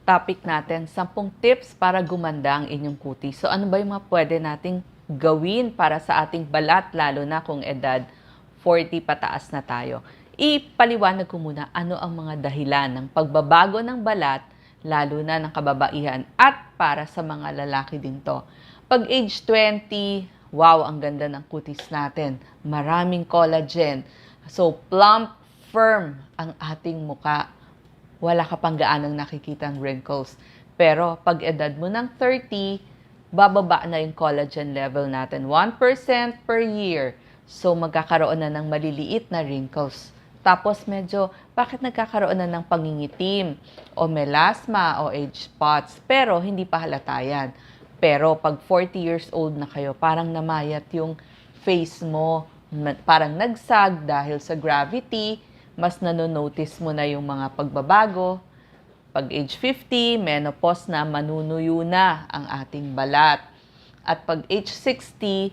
topic natin, 10 tips para gumanda ang inyong kutis. So ano ba yung mga pwede nating gawin para sa ating balat, lalo na kung edad 40 pataas na tayo? Ipaliwanag ko muna ano ang mga dahilan ng pagbabago ng balat, lalo na ng kababaihan, at para sa mga lalaki din to. Pag age 20, wow, ang ganda ng kutis natin. Maraming collagen. So plump, firm ang ating muka. Wala ka pang gaanong nakikitang wrinkles. Pero pag edad mo ng 30, bababa na yung collagen level natin. 1% per year. So magkakaroon na ng maliliit na wrinkles. Tapos medyo, bakit nagkakaroon na ng pangingitim o melasma o age spots? Pero hindi pa halata yan. Pero pag 40 years old na kayo, parang namayat yung face mo. Parang nagsag dahil sa gravity, mas nanonotice mo na yung mga pagbabago. Pag age 50, menopause na, manunuyo na ang ating balat. At pag age 60,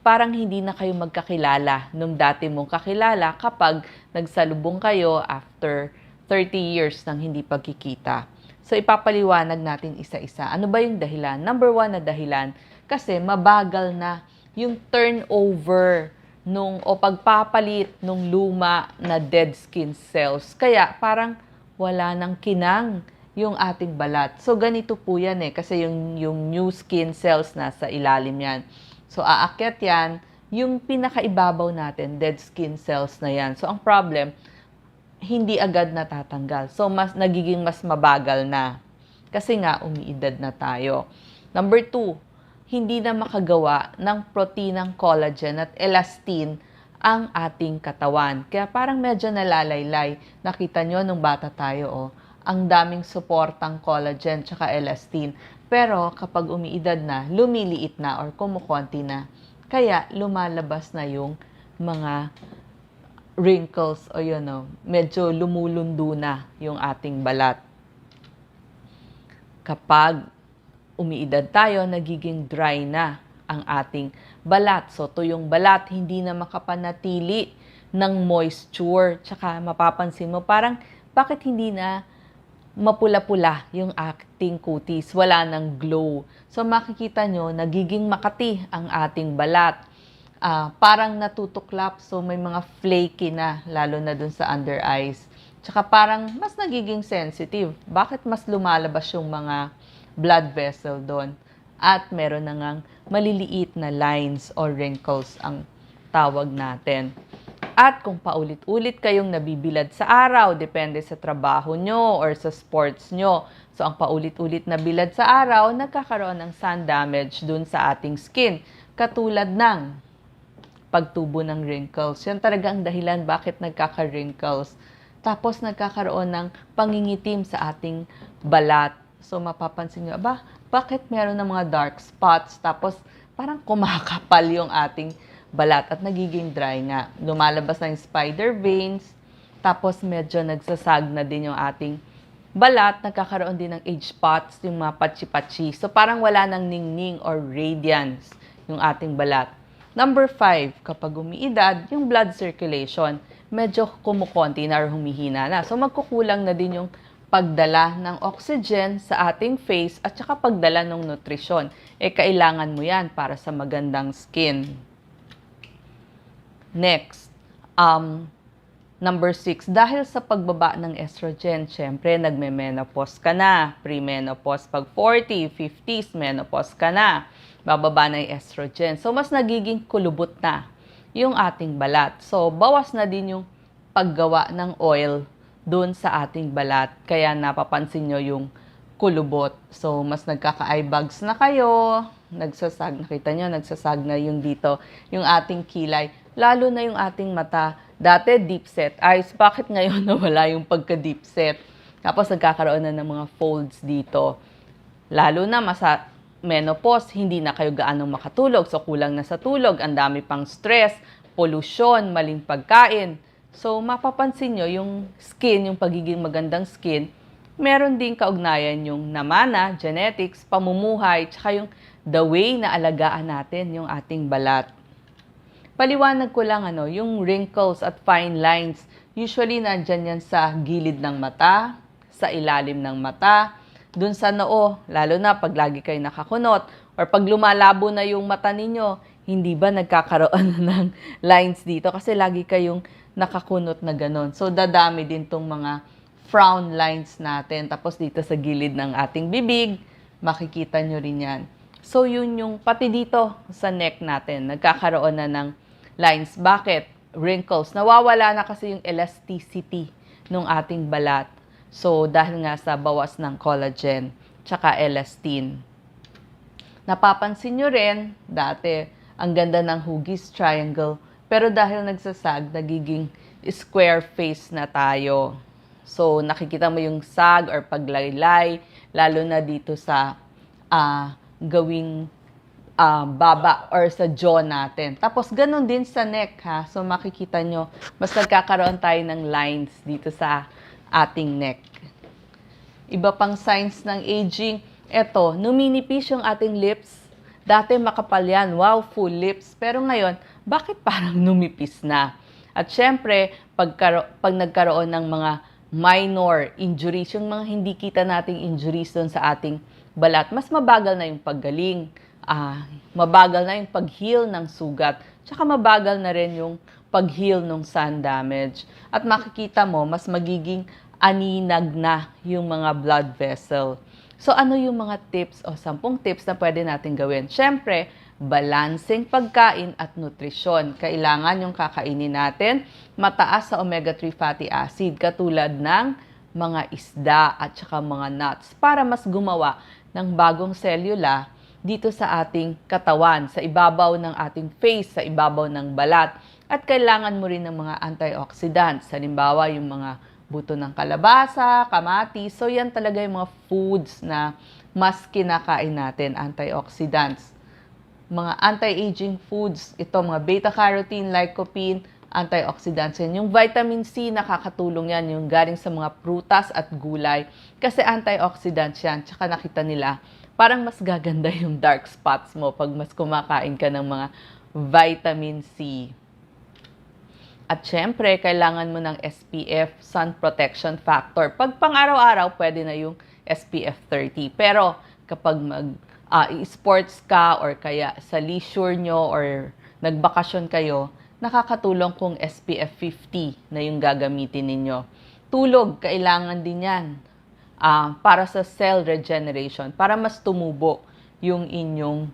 parang hindi na kayo magkakilala nung dati mong kakilala kapag nagsalubong kayo after 30 years ng hindi pagkikita. So ipapaliwanag natin isa-isa. Ano ba yung dahilan? Number 1 na dahilan, kasi mabagal na yung turnover o pagpapalit nung luma na dead skin cells. Kaya parang wala nang kinang yung ating balat. So ganito po yan kasi yung new skin cells nasa ilalim yan. So aakyat yan, yung pinakaibabaw natin, dead skin cells na yan. So ang problem, hindi agad natatanggal. So nagiging mas mabagal na. Kasi nga umiidad na tayo. Number 2, hindi na makagawa ng proteinang collagen at elastin ang ating katawan. Kaya parang medyo nalalaylay. Nakita nyo nung bata tayo, ang daming suportang collagen tsaka elastin. Pero kapag umiidad na, lumiliit na or kumukonti na. Kaya lumalabas na yung mga wrinkles o medyo lumulundo na yung ating balat. Kapag umiidad tayo, nagiging dry na ang ating balat. So, tuyong balat, hindi na makapanatili ng moisture. Tsaka mapapansin mo, parang bakit hindi na mapula-pula yung ating kutis? Wala ng glow. So, makikita nyo, nagiging makati ang ating balat. Parang natutuklap, so may mga flaky na, lalo na dun sa under eyes. Tsaka parang mas nagiging sensitive. Bakit mas lumalabas yung mga blood vessel doon? At meron na ngang maliliit na lines or wrinkles ang tawag natin. At kung paulit-ulit kayong nabibilad sa araw, depende sa trabaho nyo or sa sports nyo. So ang paulit-ulit na bilad sa araw, nagkakaroon ng sun damage dun sa ating skin. Katulad ng pagtubo ng wrinkles. Yan talaga ang dahilan bakit nagkaka-wrinkles. Tapos nagkakaroon ng pangingitim sa ating balat. So mapapansin nyo, bakit meron ng mga dark spots? Tapos parang kumakapal yung ating balat at nagiging dry nga. Lumalabas na yung spider veins. Tapos medyo nagsasag na din yung ating balat. Nagkakaroon din ng age spots, yung mga patsi-patsi. So parang wala nang ningning or radiance yung ating balat. Number 5, kapag umiidad, yung blood circulation, medyo kumukonti na or humihina na. So magkukulang na din yung pagdala ng oxygen sa ating face at saka pagdala ng nutrisyon. Kailangan mo yan para sa magandang skin. Next, number 6, dahil sa pagbaba ng estrogen, syempre nagme-menopause ka na. Pre-menopause pag 40, 50s, menopause ka na. Bababa na yung estrogen. So, mas nagiging kulubot na yung ating balat. So, bawas na din yung paggawa ng oil doon sa ating balat. Kaya napapansin nyo yung kulubot. So, mas nagkaka-eye bags na kayo. Nakita nyo, nagsasag na yung dito, yung ating kilay. Lalo na yung ating mata. Dati, deep set eyes. Bakit ngayon nawala yung pagka-deep set? Tapos, nagkakaroon na ng mga folds dito. Lalo na menopause, hindi na kayo gaano makatulog. So, kulang na sa tulog. Ang dami pang stress, pollution, maling pagkain. So, mapapansin nyo, yung skin, yung pagiging magandang skin, meron din kaugnayan yung namana, genetics, pamumuhay, tsaka yung the way na alagaan natin yung ating balat. Paliwanag ko lang, yung wrinkles at fine lines, usually nandyan yan sa gilid ng mata, sa ilalim ng mata, dun sa noo, lalo na pag lagi kayo nakakunot, or pag lumalabo na yung mata ninyo, hindi ba nagkakaroon ng lines dito? Kasi lagi kayong nakakunot na ganon. So, dadami din tong mga frown lines natin. Tapos dito sa gilid ng ating bibig, makikita nyo rin yan. So, yun yung pati dito sa neck natin, nagkakaroon na ng lines. Bakit? Wrinkles. Nawawala na kasi yung elasticity ng ating balat. So, dahil nga sa bawas ng collagen, tsaka elastin. Napapansin nyo rin, dati, ang ganda ng hugis triangle. Pero dahil nagsasag, nagiging square face na tayo. So, nakikita mo yung sag or paglaylay, lalo na dito sa gawing baba or sa jaw natin. Tapos, ganun din sa neck, ha? So, makikita nyo, mas nagkakaroon tayo ng lines dito sa ating neck. Iba pang signs ng aging, eto, numinipis yung ating lips. Dati makapal yan, wow, full lips. Pero ngayon, bakit parang numipis na? At syempre, pag nagkaroon ng mga minor injuries, yung mga hindi kita nating injuries doon sa ating balat, mas mabagal na yung paggaling. Mabagal na yung pag-heal ng sugat. Tsaka mabagal na rin yung pag-heal ng sun damage. At makikita mo, mas magiging aninag na yung mga blood vessel. So, ano yung mga tips o 10 tips na pwede natin gawin? Siyempre, balancing pagkain at nutrisyon. Kailangan yung kakainin natin mataas sa omega-3 fatty acid katulad ng mga isda at saka mga nuts para mas gumawa ng bagong selula dito sa ating katawan, sa ibabaw ng ating face, sa ibabaw ng balat. At kailangan mo rin ng mga antioxidants. Halimbawa, yung mga buto ng kalabasa, kamatis. So, yan talaga yung mga foods na mas kinakain natin, antioxidants. Mga anti-aging foods, ito mga beta-carotene, lycopene, antioxidants yan. Yung vitamin C, nakakatulong yan, yung galing sa mga prutas at gulay. Kasi antioxidants yan. Tsaka nakita nila, parang mas gaganda yung dark spots mo pag mas kumakain ka ng mga vitamin C. At syempre, kailangan mo ng SPF, Sun Protection Factor. Pag pang-araw-araw, pwede na yung SPF 30. Pero kapag sports ka or kaya sa leisure nyo or nagbakasyon kayo, nakakatulong kung SPF 50 na yung gagamitin ninyo. Tulog, kailangan din yan para sa cell regeneration, para mas tumubo yung inyong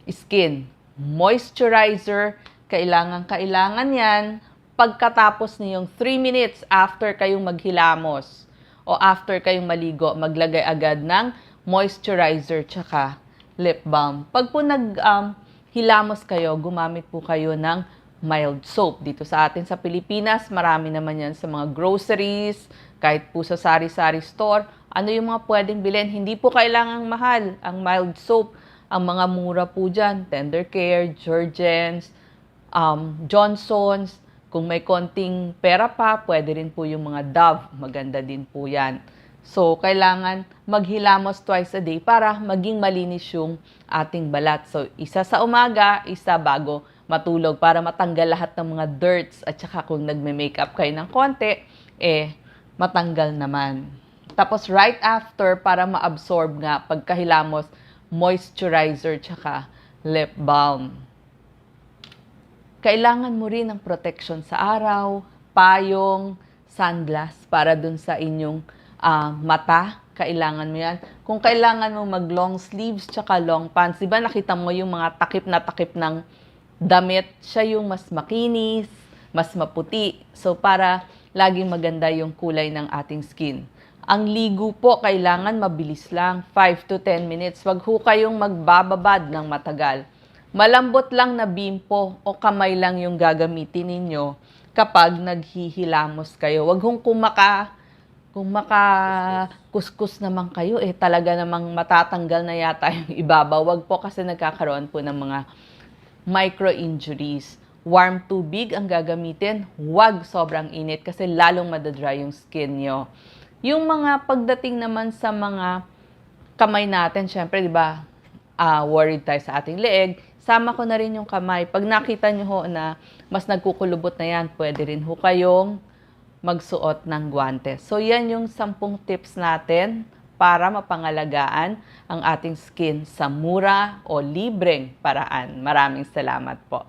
skin. Moisturizer, kailangan yan pagkatapos niyong 3 minutes after kayong maghilamos o after kayong maligo, maglagay agad ng moisturizer tsaka lip balm. Pag po hilamos kayo, gumamit po kayo ng mild soap. Dito sa atin sa Pilipinas, marami naman yan sa mga groceries, kahit po sa sari-sari store. Ano yung mga pwedeng bilhin? Hindi po kailangang mahal ang mild soap. Ang mga mura po dyan, Tender Care, Jergens, Johnson's. Kung may konting pera pa, pwede rin po yung mga Dove. Maganda din po yan. So, kailangan maghilamos twice a day para maging malinis yung ating balat. So, isa sa umaga, isa bago matulog para matanggal lahat ng mga dirts. At saka kung nagme-makeup kayo ng konti, matanggal naman. Tapos, right after, para ma-absorb nga, pagkahilamos, moisturizer tsaka lip balm. Kailangan mo rin ng protection sa araw, payong, sunglass para dun sa inyong mata. Kailangan mo yan. Kung kailangan mo mag long sleeves tsaka long pants, diba nakita mo yung mga takip na takip ng damit, siya yung mas makinis, mas maputi. So para laging maganda yung kulay ng ating skin. Ang ligo po, kailangan mabilis lang, 5 to 10 minutes. Wag ho kayong magbababad ng matagal. Malambot lang na bimpo o kamay lang yung gagamitin ninyo kapag naghihilamos kayo. Wag hong kung makakuskus naman kayo, talaga namang matatanggal na yata yung ibabaw. Wag po kasi nagkakaroon po ng mga micro-injuries. Warm tubig ang gagamitin. Wag sobrang init kasi lalong madadry yung skin nyo. Yung mga pagdating naman sa mga kamay natin, syempre, di ba, worried tayo sa ating leeg. Sama ko na rin yung kamay. Pag nakita nyo ho na mas nagkukulubot na yan, pwede rin ho kayong magsuot ng guwantes. So yan yung 10 tips natin para mapangalagaan ang ating skin sa mura o libreng paraan. Maraming salamat po.